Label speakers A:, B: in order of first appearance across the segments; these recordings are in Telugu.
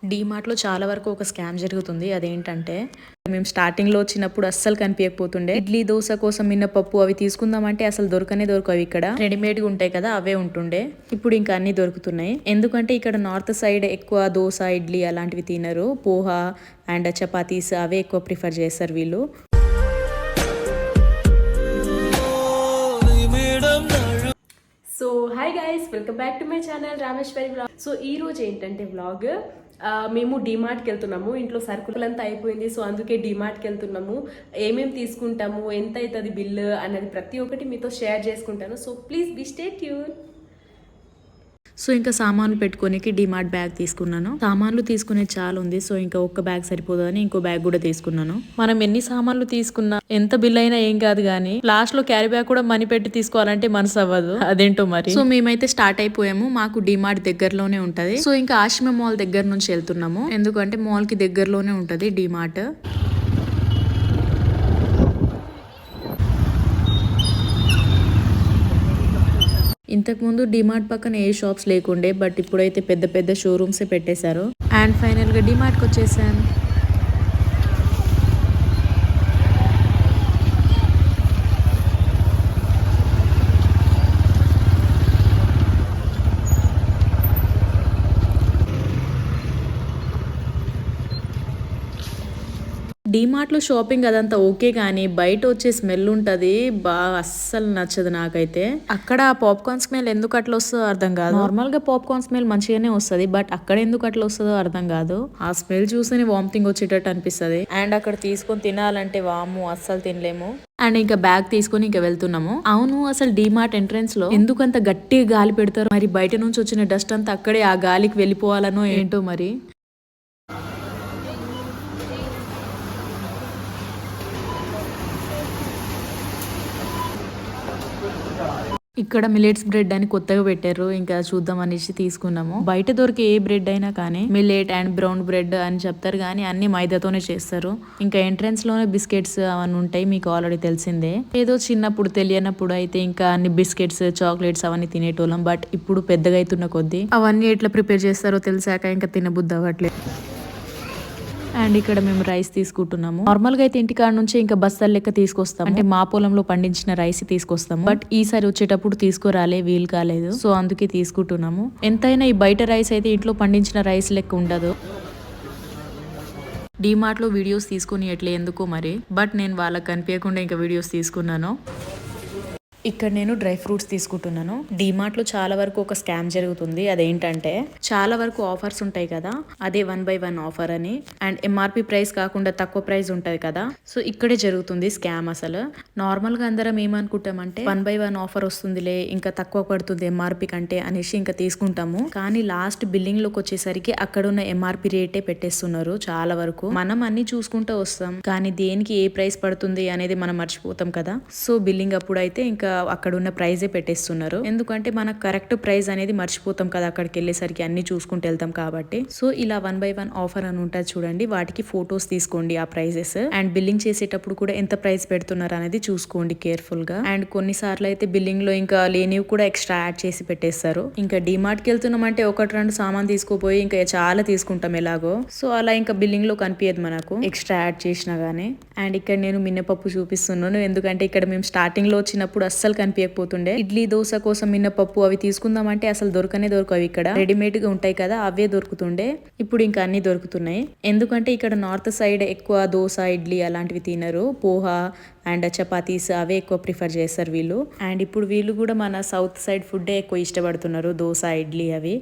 A: డీమార్ట్లో చాలా వరకు ఒక స్కామ్ జరుగుతుంది. అదేంటంటే మేము స్టార్టింగ్లో వచ్చినప్పుడు అస్సలు కనిపించకపోతుండే. ఇడ్లీ దోశ కోసం మినపప్పు అవి తీసుకుందామంటే అసలు దొరకవు. ఇక్కడ రెడీమేడ్గా ఉంటాయి కదా, అవే ఉంటుండే. ఇప్పుడు ఇంకా అన్ని దొరుకుతున్నాయి. ఎందుకంటే ఇక్కడ నార్త్ సైడ్ ఎక్కువ దోశ ఇడ్లీ అలాంటివి తినరు. పోహా అండ్ చపాతీస్ అవే ఎక్కువ ప్రిఫర్ చేస్తారు వీళ్ళు.
B: So hi guys, welcome back to my channel Rameshwari vlog. So ఈ రోజు ఏంటంటే వ్లాగ్, మేము డీమార్ట్కి వెళ్తున్నాము. ఇంట్లో సరుకులంతా అయిపోయింది, సో అందుకే డీమార్ట్కి వెళ్తున్నాము. ఏమేమి తీసుకుంటాము, ఎంత అవుతుంది బిల్లు అన్నది ప్రతి ఒక్కటి మీతో షేర్ చేసుకుంటాను. So please be stay tune.
A: So ఇంకా సామాన్లు పెట్టుకోనికి డిమార్ట్ బ్యాగ్ తీసుకున్నాను. సామాన్లు తీసుకునే చాలా ఉంది, సో ఇంకా ఒక్క బ్యాగ్ సరిపోదు అని ఇంకో బ్యాగ్ కూడా తీసుకున్నాను. మనం ఎన్ని సామాన్లు తీసుకున్నా ఎంత బిల్ అయినా ఏం కాదు, కానీ లాస్ట్ లో క్యారీ బ్యాగ్ కూడా మనీ పెట్టి తీసుకోవాలంటే మనసు అవ్వదు. అదేంటో మరి. సో మేమైతే స్టార్ట్ అయిపోయాము. మాకు డిమార్ట్ దగ్గరలోనే ఉంటది. సో ఇంకా ఆశ్రమ మాల్ దగ్గర నుంచి వెళ్తున్నాము, ఎందుకంటే మాల్ కి దగ్గరలోనే ఉంటది డిమార్ట్. ఇంతకుముందు డిమార్ట్ పక్కన ఏ షాప్స్ లేకుండే, బట్ ఇప్పుడైతే పెద్ద పెద్ద షోరూమ్సే పెట్టేశారు. అండ్ ఫైనల్గా డిమార్ట్కి వచ్చేసాం. డీమార్ట్లో షాపింగ్ అదంతా ఓకే, కానీ బయట వచ్చే స్మెల్ ఉంటుంది బాగా, అస్సలు నచ్చదు నాకైతే. అక్కడ పాప్కార్న్ స్మెల్ ఎందుకు అట్లా వస్తుందో అర్థం కాదు. నార్మల్ గా పాప్కార్న్ స్మెల్ మంచిగానే వస్తుంది, బట్ అక్కడ ఎందుకు అట్లా వస్తుందో అర్థం కాదు. ఆ స్మెల్ చూస్తేనే వామిటింగ్ వచ్చేటట్టు అనిపిస్తుంది. అండ్ అక్కడ తీసుకొని తినాలంటే వాము అస్సలు తినలేము. అండ్ ఇంకా బ్యాగ్ తీసుకొని ఇంకా వెళ్తున్నాము. అవును, అసలు డీమార్ట్ ఎంట్రన్స్ లో ఎందుకంత గట్టిగా గాలి పెడతారు మరి? బయట నుంచి వచ్చిన డస్ట్ అంతా అక్కడే ఆ గాలికి వెళ్ళిపోవాలనో ఏంటో మరి. ఇక్కడ మిల్లెట్స్ బ్రెడ్ అని కొత్తగా పెట్టారు, ఇంకా చూద్దాం అనేసి తీసుకున్నాము. బయట దొరికే ఏ బ్రెడ్ అయినా కానీ మిల్లెట్ అండ్ బ్రౌన్ బ్రెడ్ అని చెప్తారు, కానీ అన్ని మైదాతోనే చేస్తారు. ఇంకా ఎంట్రన్స్ లోనే బిస్కెట్స్ అవన్నీ ఉంటాయి, మీకు ఆల్రెడీ తెలిసిందే. ఏదో చిన్నప్పుడు తెలియనప్పుడు అయితే ఇంకా అన్ని బిస్కెట్స్ చాక్లెట్స్ అవన్నీ తినేటోళ్ళం, బట్ ఇప్పుడు పెద్దగా అవుతున్న కొద్దీ అవన్నీ ఎట్లా ప్రిపేర్ చేస్తారో తెలిసాక ఇంకా తినబుద్ధి అవ్వట్లేదు. అండ్ ఇక్కడ మేము రైస్ తీసుకుంటున్నాము. నార్మల్ గా అయితే ఇంటికాడ నుంచి ఇంకా బస్తాల లెక్క తీసుకొస్తాం, అంటే మా పొలంలో పండించిన రైస్ తీసుకొస్తాము. బట్ ఈసారి వచ్చేటప్పుడు తీసుకురాలే, వీలు కాలేదు, సో అందుకే తీసుకుంటున్నాము. ఎంతైనా ఈ బయట రైస్ అయితే ఇంట్లో పండించిన రైస్ లెక్క ఉండదు. డీమార్ట్ లో వీడియోస్ తీసుకుని ఎట్లా ఎందుకో మరి, బట్ నేను వాళ్ళకి కనిపించకుండా ఇంకా వీడియోస్ తీసుకున్నాను. ఇక్కడ నేను డ్రై ఫ్రూట్స్ తీసుకుంటున్నాను. డీమార్ట్ లో చాలా వరకు ఒక స్కామ్ జరుగుతుంది. అదేంటంటే చాలా వరకు ఆఫర్స్ ఉంటాయి కదా, అదే 1/1 ఆఫర్ అని, అండ్ ఎంఆర్పి ప్రైస్ కాకుండా తక్కువ ప్రైస్ ఉంటది కదా, సో ఇక్కడే జరుగుతుంది స్కామ్. అసలు నార్మల్ గా అందరం ఏమనుకుంటామంటే 1/1 ఆఫర్ వస్తుందిలే, ఇంకా తక్కువ పడుతుంది ఎంఆర్పి కంటే అనేసి ఇంకా తీసుకుంటాము. కానీ లాస్ట్ బిల్లింగ్ లోకి వచ్చేసరికి అక్కడ ఉన్న ఎంఆర్పి రేటే పెట్టేస్తున్నారు చాలా వరకు. మనం అన్ని చూసుకుంటూ వస్తాం, కానీ దేనికి ఏ ప్రైస్ పడుతుంది అనేది మనం మర్చిపోతాం కదా. సో బిల్లింగ్ అప్పుడు అయితే ఇంకా అక్కడ ఉన్న ప్రైజే పెట్టేస్తున్నారు, ఎందుకంటే మనకు కరెక్ట్ ప్రైస్ అనేది మర్చిపోతాం కదా అక్కడికి వెళ్ళేసరికి, అన్ని చూసుకుంటూ వెళ్తాం కాబట్టి. సో ఇలా 1/1 ఆఫర్ అని ఉంటుంది చూడండి, వాటికి ఫొటోస్ తీసుకోండి ఆ ప్రైజెస్, అండ్ బిల్లింగ్ చేసేటప్పుడు కూడా ఎంత ప్రైస్ పెడుతున్నారు అనేది చూసుకోండి కేర్ఫుల్ గా. అండ్ కొన్నిసార్లు అయితే బిల్లింగ్ లో ఇంకా లేనివి కూడా ఎక్స్ట్రా యాడ్ చేసి పెట్టేస్తారు. ఇంకా డిమార్ట్ కి వెళ్తున్నామంటే 1-2 సామాన్ తీసుకోపోయి ఇంకా చాలా తీసుకుంటాం ఎలాగో, సో అలా ఇంకా బిల్లింగ్ లో కనిపించదు మనకు ఎక్స్ట్రా యాడ్ చేసినా గానీ. అండ్ ఇక్కడ నేను మినపప్పు చూపిస్తున్నాను, ఎందుకంటే ఇక్కడ మేము స్టార్టింగ్ లో వచ్చినప్పుడు అస్సలు కనిపించకపోతుండే. ఇడ్లీ దోశ కోసం మినపప్పు అవి తీసుకుందామంటే అసలు దొరకవు. ఇక్కడ రెడీమేడ్ గా ఉంటాయి కదా, అవే దొరుకుతుండే. ఇప్పుడు ఇంకా అన్ని దొరుకుతున్నాయి, ఎందుకంటే ఇక్కడ నార్త్ సైడ్ ఎక్కువ దోశ ఇడ్లీ అలాంటివి తినరు. పోహా అండ్ చపాతీస్ అవే ఎక్కువ ప్రిఫర్ చేస్తారు వీళ్ళు. అండ్ ఇప్పుడు వీళ్ళు కూడా మన సౌత్ సైడ్ ఫుడ్ ఎక్కువ ఇష్టపడుతున్నారు, దోశ ఇడ్లీ అవి.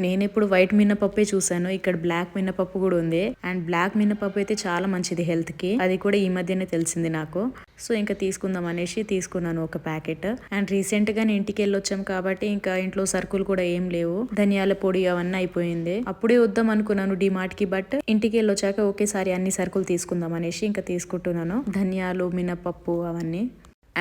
A: నేను ఇప్పుడు వైట్ మినపప్పే చూసాను, ఇక్కడ బ్లాక్ మినపప్పు కూడా ఉంది. అండ్ బ్లాక్ మినపప్పు అయితే చాలా మంచిది హెల్త్ కి, అది కూడా ఈ మధ్యనే తెలిసింది నాకు. సో ఇంకా తీసుకుందాం అనేసి తీసుకున్నాను ఒక ప్యాకెట్. అండ్ రీసెంట్ గా ఇంటికి వెళ్ళొచ్చాం కాబట్టి ఇంకా ఇంట్లో సరుకులు కూడా ఏం లేవు, ధనియాల పొడి అవన్నీ అయిపోయింది. అప్పుడే వద్దాం అనుకున్నాను డిమార్ట్ కి, బట్ ఇంటికి వెళ్ళొచ్చాక ఒకేసారి అన్ని సరుకులు తీసుకుందాం అనేసి ఇంకా తీసుకుంటున్నాను, ధనియాలు మినపప్పు అవన్నీ.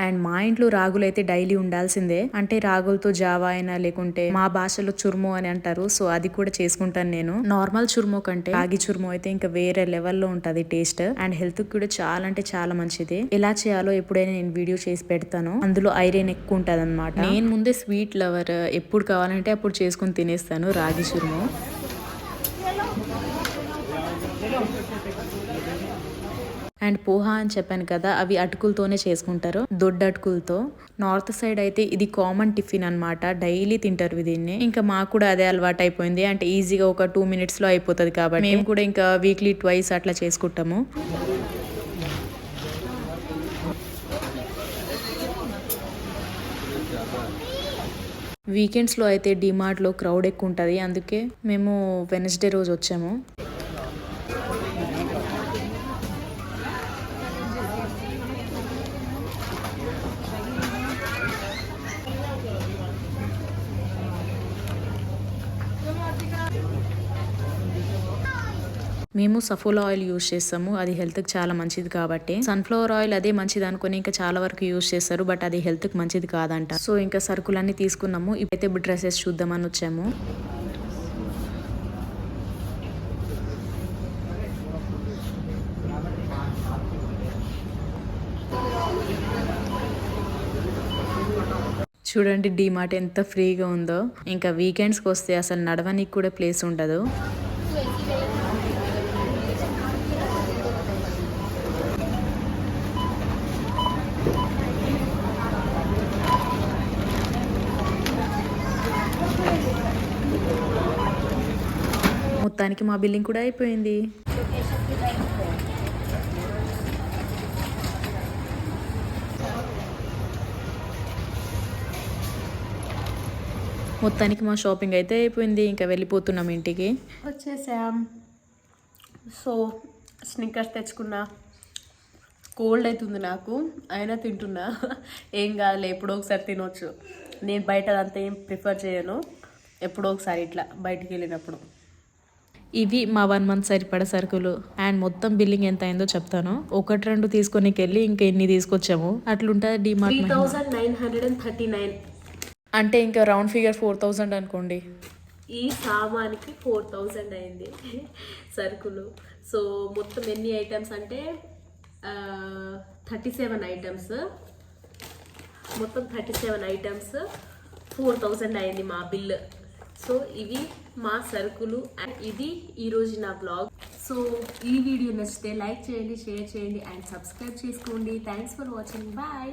A: అండ్ మా ఇంట్లో రాగులు అయితే డైలీ ఉండాల్సిందే, అంటే రాగులతో జావా అయినా లేకుంటే మా భాషలో చుర్మో అని అంటారు, సో అది కూడా చేసుకుంటాను నేను. నార్మల్ చుర్మో కంటే రాగి చుర్మో అయితే ఇంకా వేరే లెవెల్లో ఉంటది టేస్ట్, అండ్ హెల్త్ కి కూడా చాలా అంటే చాలా మంచిది. ఎలా చేయాలో ఎప్పుడైనా నేను వీడియో చేసి పెడతాను, అందులో ఐరన్ ఎక్కువ ఉంటది అనమాట. నేను ముందే స్వీట్ లవర్, ఎప్పుడు కావాలంటే అప్పుడు చేసుకుని తినేస్తాను రాగి చుర్మో. అండ్ పోహా అని చెప్పాను కదా, అవి అటుకులతోనే చేసుకుంటారు, దొడ్డ అటుకులతో. నార్త్ సైడ్ అయితే ఇది కామన్ టిఫిన్ అన్నమాట, డైలీ తింటారు దీన్ని. ఇంకా మాకు కూడా అదే అలవాటు అయిపోయింది, అంటే ఈజీగా ఒక 2 minutes లో అయిపోతుంది కాబట్టి మేము కూడా ఇంకా వీక్లీ ట్వైస్ అట్లా చేసుకుంటాము. వీకెండ్స్లో అయితే డిమార్ట్లో క్రౌడ్ ఎక్కువ ఉంటుంది, అందుకే మేము వెనస్డే రోజు వచ్చాము. మేము సఫోలా ఆయిల్ యూజ్ చేస్తాము, అది హెల్త్కి చాలా మంచిది కాబట్టి. సన్ఫ్లవర్ ఆయిల్ అదే మంచిది అనుకుని ఇంకా చాలా వరకు యూజ్ చేస్తారు, బట్ అది హెల్త్కి మంచిది కాదంట. సో ఇంకా సరుకులన్నీ తీసుకున్నాము, ఇప్పుడైతే డ్రెస్సెస్ చూద్దామని వచ్చాము. చూడండి డిమార్ట్ ఎంత ఫ్రీగా ఉందో, ఇంకా వీకెండ్స్కి వస్తే అసలు నడవనికి కూడా ప్లేస్ ఉండదు. మొత్తానికి మా బిల్లింగ్ కూడా అయిపోయింది. మొత్తానికి మా షాపింగ్ అయితే అయిపోయింది, ఇంకా వెళ్ళిపోతున్నాం ఇంటికి.
B: వచ్చేసాం. సో స్నిక్కర్స్ తెచ్చుకున్నా, కోల్డ్ అవుతుంది నాకు, అయినా తింటున్నా. ఏం కాదులే, ఎప్పుడో ఒకసారి తినొచ్చు. నేను బయట అదంతా ఏం ప్రిఫర్ చేయను, ఎప్పుడో ఒకసారి ఇట్లా బయటికి వెళ్ళినప్పుడు.
A: ఇవి మా 1 month సరిపడ సరుకులు. అండ్ మొత్తం బిల్లింగ్ ఎంత అయిందో చెప్తాను. 1-2 తీసుకొని వెళ్ళి ఇంకా ఎన్ని తీసుకొచ్చాము అట్లుంటుంది డిమార్ట్.
B: 3939
A: అంటే ఇంకా రౌండ్ ఫిగర్ 4000 అనుకోండి.
B: ఈ సామానికి 4000 అయింది సరుకులు. సో మొత్తం ఎన్ని ఐటమ్స్ అంటే 37 ఐటమ్స్, మొత్తం 37 ఐటమ్స్ 4000 అయింది మా బిల్. సో ఇవి మా సరుకులు, అండ్ ఇది ఈరోజు నా బ్లాగ్. సో ఈ వీడియో నచ్చితే లైక్ చేయండి, షేర్ చేయండి అండ్ సబ్స్క్రైబ్ చేసుకోండి. Thanks for watching, bye.